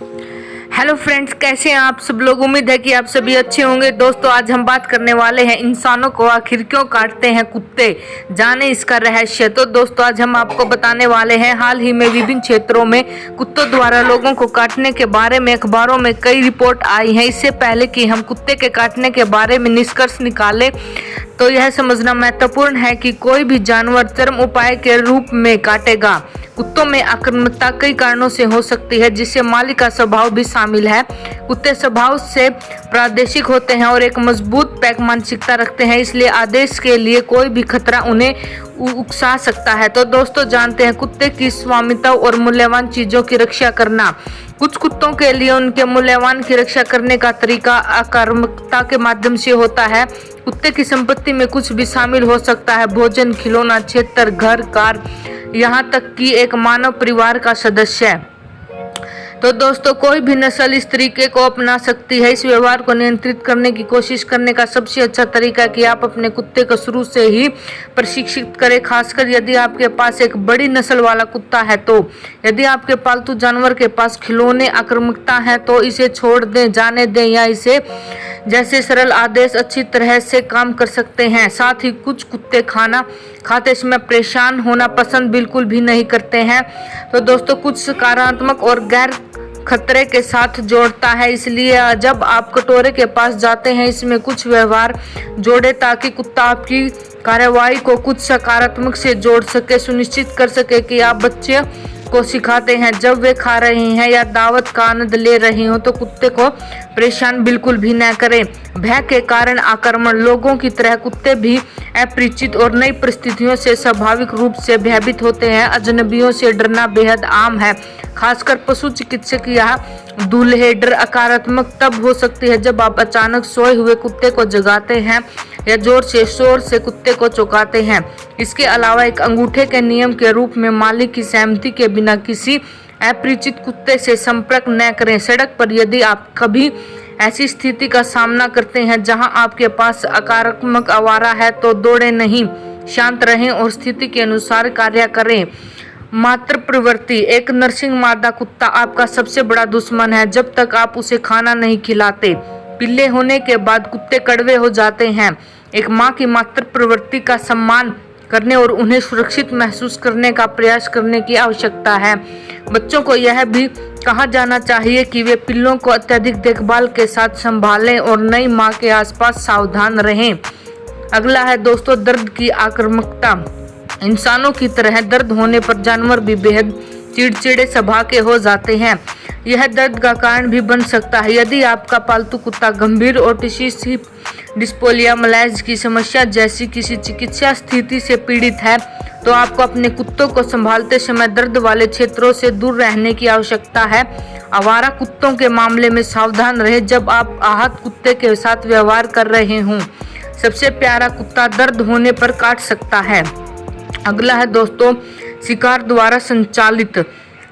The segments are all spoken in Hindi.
हेलो फ्रेंड्स, कैसे हैं आप सब लोग। उम्मीद है कि आप सभी अच्छे होंगे। दोस्तों, आज हम बात करने वाले हैं इंसानों को आखिर क्यों काटते हैं कुत्ते, जाने इसका रहस्य। तो दोस्तों, आज हम आपको बताने वाले हैं हाल ही में विभिन्न क्षेत्रों में कुत्तों द्वारा लोगों को काटने के बारे में अखबारों में कई रिपोर्ट आई हैं। इससे पहले कि हम कुत्ते के काटने के बारे में निष्कर्ष निकालें तो यह समझना महत्वपूर्ण है कि कोई भी जानवर चरम उपाय के रूप में काटेगा। कुत्तों में आक्रामकता कई कारणों से हो सकती है, जिससे मालिक का स्वभाव भी शामिल है। कुत्ते स्वभाव से प्रादेशिक होते हैं और एक मजबूत पैक मानसिकता रखते हैं, इसलिए आदेश के लिए कोई भी खतरा उन्हें उकसा सकता है। तो दोस्तों, जानते हैं कुत्ते की स्वामित्व और मूल्यवान चीजों की रक्षा करना। कुछ कुत्तों के लिए उनके मूल्यवान की रक्षा करने का तरीका आक्रामकता के माध्यम से होता है। कुत्ते की संपत्ति में कुछ भी शामिल हो सकता है, भोजन, खिलौना, क्षेत्र, घर, कार, यहाँ तक कि एक मानव परिवार का सदस्य। तो दोस्तों, कोई भी नस्ल इस तरीके को अपना सकती है। इस व्यवहार को नियंत्रित करने की कोशिश करने का सबसे अच्छा तरीका कि आप अपने कुत्ते को शुरू से ही प्रशिक्षित करें, खासकर यदि आपके पास एक बड़ी नस्ल वाला कुत्ता है। तो यदि आपके पालतू जानवर के पास खिलौने आक्रामकता है तो इसे छोड़ दें, जाने दें, या इसे जैसे सरल आदेश अच्छी तरह से काम कर सकते हैं। साथ ही कुछ कुत्ते खाना खाते समय परेशान होना पसंद बिल्कुल भी नहीं करते हैं। तो दोस्तों, कुछ सकारात्मक और गैर खतरे के साथ जोड़ता है, इसलिए जब आप कटोरे के पास जाते हैं इसमें कुछ व्यवहार जोड़े ताकि कुत्ता आपकी कार्रवाई को कुछ सकारात्मक से जोड़ सके। सुनिश्चित कर सके कि आप बच्चे को सिखाते हैं जब वे खा रहे हैं या दावत का आनंद ले रहे हो तो कुत्ते को परेशान बिल्कुल भी न करें। भय के कारण आक्रमण। लोगों की तरह कुत्ते भी अपरिचित और नई परिस्थितियों से स्वाभाविक रूप से भयभीत होते हैं। अजनबियों से डरना बेहद आम है, खासकर पशु चिकित्सक या दूल्हे। डर अकारात्मक तब हो सकती है जब आप अचानक सोए हुए कुत्ते को जगाते हैं या जोर से शोर से कुत्ते को चौंकाते हैं। इसके अलावा एक अंगूठे के नियम के रूप में मालिक की सहमति के बिना किसी अपरिचित कुत्ते से संपर्क न करें। सड़क पर यदि आप कभी ऐसी स्थिति का सामना करते हैं जहां आपके पास आक्रामक आवारा है तो दौड़े नहीं, शांत रहें और स्थिति के अनुसार कार्य करें। मात्र प्रवृत्ति। एक नर्सिंग मादा कुत्ता आपका सबसे बड़ा दुश्मन है जब तक आप उसे खाना नहीं खिलाते। पिल्ले होने के बाद कुत्ते कड़वे हो जाते हैं। एक माँ की मात्र प्रवृत्ति का सम्मान करने और उन्हें सुरक्षित महसूस करने का प्रयास करने की आवश्यकता है। बच्चों को यह भी कहा जाना चाहिए कि वे पिल्लों को अत्यधिक देखभाल के साथ संभालें और नई माँ के आसपास सावधान रहें। अगला है दोस्तों, दर्द की आक्रामकता। इंसानों की तरह दर्द होने पर जानवर भी बेहद चिड़चिड़े स्वभाव के हो जाते हैं। यह दर्द का कारण भी बन सकता है। यदि आपका पालतू कुत्ता गंभीर ओटिटिस डिस्पोलिया मलैज की समस्या जैसी किसी चिकित्सा स्थिति से पीड़ित है तो आपको अपने कुत्तों को संभालते समय दर्द वाले क्षेत्रों से दूर रहने की आवश्यकता है। आवारा कुत्तों के मामले में सावधान रहें जब आप आहत कुत्ते के साथ व्यवहार कर रहे हों। सबसे प्यारा कुत्ता दर्द होने पर काट सकता है। अगला है दोस्तों, शिकार द्वारा संचालित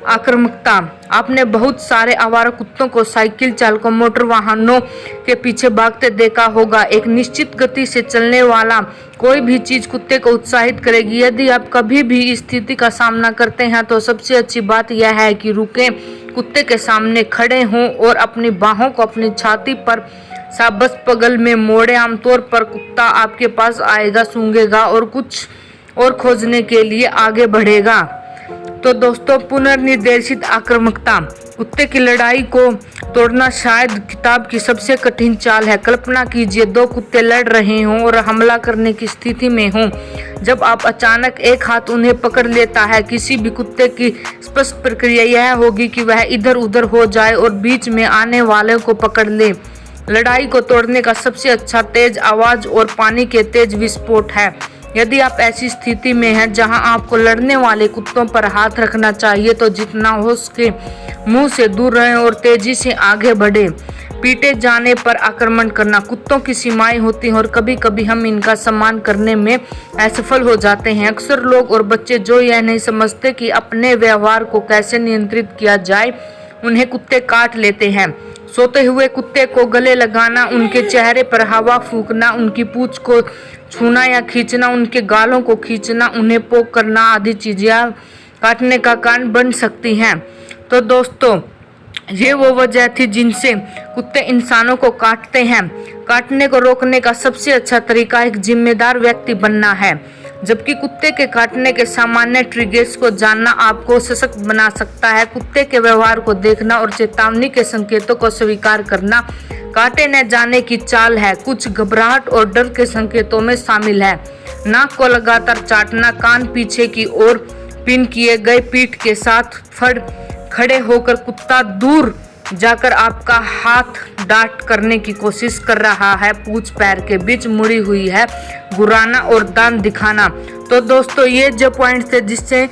आक्रामकता। आपने बहुत सारे आवारा कुत्तों को साइकिल चालकों, मोटर वाहनों के पीछे भागते देखा होगा। एक निश्चित गति से चलने वाला कोई भी चीज कुत्ते को उत्साहित करेगी। यदि आप कभी भी इस स्थिति का सामना करते हैं तो सबसे अच्छी बात यह है कि रुकें, कुत्ते के सामने खड़े हों और अपनी बाहों को अपनी छाती पर साबस बगल में मोड़े। आमतौर पर कुत्ता आपके पास आएगा, सूंघेगा और कुछ और खोजने के लिए आगे बढ़ेगा। तो दोस्तों, पुनर्निर्देशित आक्रामकता। कुत्ते की लड़ाई को तोड़ना शायद किताब की सबसे कठिन चाल है। कल्पना कीजिए दो कुत्ते लड़ रहे हों और हमला करने की स्थिति में हों। जब आप अचानक एक हाथ उन्हें पकड़ लेता है, किसी भी कुत्ते की स्पष्ट प्रक्रिया यह होगी कि वह इधर उधर हो जाए और बीच में आने वाले को पकड़ ले। लड़ाई को तोड़ने का सबसे अच्छा तेज आवाज और पानी के तेज विस्फोट है। यदि आप ऐसी स्थिति में हैं जहां आपको लड़ने वाले कुत्तों पर हाथ रखना चाहिए तो जितना हो सके मुंह से दूर रहें और तेजी से आगे बढ़ें। पीटे जाने पर आक्रमण करना। कुत्तों की सीमाएं होती हैं और कभी कभी हम इनका सम्मान करने में असफल हो जाते हैं। अक्सर लोग और बच्चे जो यह नहीं समझते कि अपने व्यवहार को कैसे नियंत्रित किया जाए, उन्हें कुत्ते काट लेते हैं। सोते हुए कुत्ते को गले लगाना, उनके चेहरे पर हवा फूंकना, उनकी पूंछ को छूना या खींचना, उनके गालों को खींचना, उन्हें पोक करना आदि चीजें काटने का कारण बन सकती हैं। तो दोस्तों, ये वो वजह थी जिनसे कुत्ते इंसानों को काटते हैं। काटने को रोकने का सबसे अच्छा तरीका एक जिम्मेदार व्यक्ति बनना है, जबकि कुत्ते के काटने के सामान्य ट्रिगर्स को जानना आपको सशक्त बना सकता है। कुत्ते के व्यवहार को देखना और चेतावनी के संकेतों को स्वीकार करना काटे न जाने की चाल है। कुछ घबराहट और डर के संकेतों में शामिल है नाक को लगातार चाटना, कान पीछे की ओर पिन किए गए, पीठ के साथ खड़े होकर कुत्ता दूर जाकर आपका हाथ डांट करने की कोशिश कर रहा है, पूंछ पैर के बीच मुड़ी हुई है, गुर्राना और दांत दिखाना। तो दोस्तों ये जो पॉइंट्स थे जिससे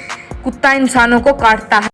कुत्ता इंसानों को काटता है।